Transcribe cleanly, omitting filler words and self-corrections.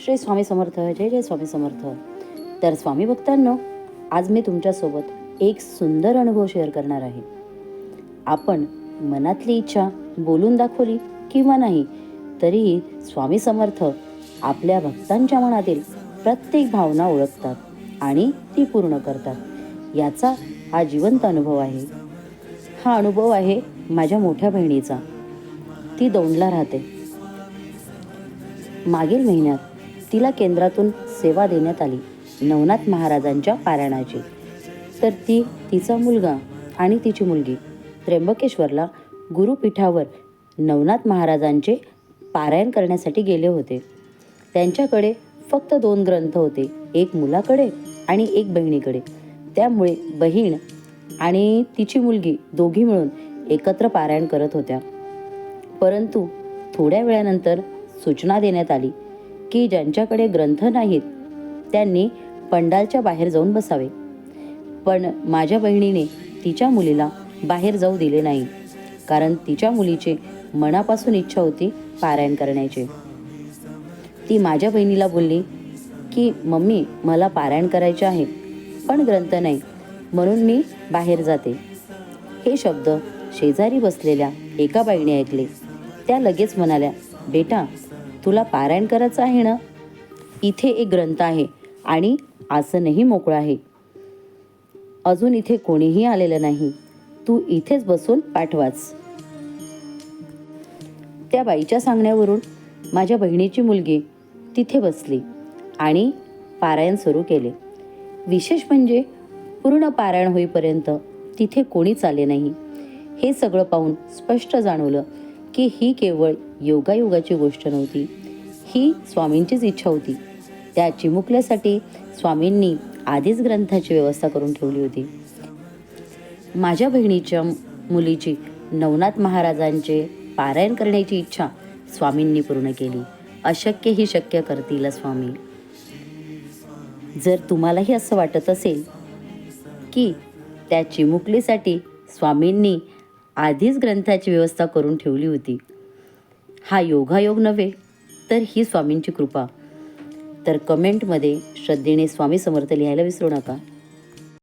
श्री स्वामी समर्थ. जय जय स्वामी समर्थ. तर स्वामी भक्तांनो, आज मी तुमच्यासोबत एक सुंदर अनुभव शेअर करणार आहे. आपण मनातली इच्छा बोलून दाखवली किंवा नाही, तरीही स्वामी समर्थ आपल्या भक्तांच्या मनातील प्रत्येक भावना ओळखतात आणि ती पूर्ण करतात. याचा हा जिवंत अनुभव आहे. हा अनुभव आहे माझ्या मोठ्या बहिणीचा. ती दौंडला राहते. मागील महिन्यात तिला केंद्रातून सेवा देण्यात आली नवनाथ महाराजांच्या पारायणाची. तर ती, तिचा मुलगा आणि तिची मुलगी त्र्यंबकेश्वरला गुरुपीठावर नवनाथ महाराजांचे पारायण करण्यासाठी गेले होते. त्यांच्याकडे फक्त 2 ग्रंथ होते, एक मुलाकडे आणि एक बहिणीकडे. त्यामुळे बहीण आणि तिची मुलगी दोघी मिळून एकत्र पारायण करत होत्या. परंतु थोड्या वेळानंतर सूचना देण्यात आली की ज्यांच्याकडे ग्रंथ नाहीत त्यांनी पंडालच्या बाहेर जाऊन बसावे. पण माझ्या बहिणीने तिच्या मुलीला बाहेर जाऊ दिले नाही, कारण तिच्या मुलीची मनापासून इच्छा होती पारायण करण्याची. ती माझ्या बहिणीला बोलली की मम्मी, मला पारायण करायचे आहे, पण ग्रंथ नाही, म्हणून मी बाहेर जाते. हे शब्द शेजारी बसलेल्या एका बाईने ऐकले. त्या लगेच म्हणाल्या, बेटा, तुला पारायण करायचं आहे ना? इथे एक ग्रंथ आहे आणि आसनही मोकळं आहे. अजून इथे कोणीही आलेलं नाही. तू इथेच बसून पाठ वाच. त्या बाईच्या सांगण्यावरून माझ्या बहिणीची मुलगी तिथे बसली आणि पारायण सुरू केले. विशेष म्हणजे पूर्ण पारायण होईपर्यंत तिथे कोणीच आले नाही. हे सगळं पाहून स्पष्ट जाणवलं की ही केवळ योगायोगाची गोष्ट नव्हती, ही स्वामींचीच इच्छा होती. त्या चिमुकल्यासाठी स्वामींनी आधीच ग्रंथाची व्यवस्था करून ठेवली होती. माझ्या बहिणीच्या मुलीची नवनाथ महाराजांचे पारायण करण्याची इच्छा स्वामींनी पूर्ण केली. अशक्य ही शक्य करतील स्वामी. जर तुम्हालाही असं वाटत असेल की त्या चिमुकलीसाठी स्वामींनी आधीच ग्रंथाची व्यवस्था करून ठेवली होती, हा योगायोग नव्हे तर ही स्वामींची कृपा, तर कमेंटमध्ये श्रद्धेने स्वामी समर्थ लिहायला विसरू नका.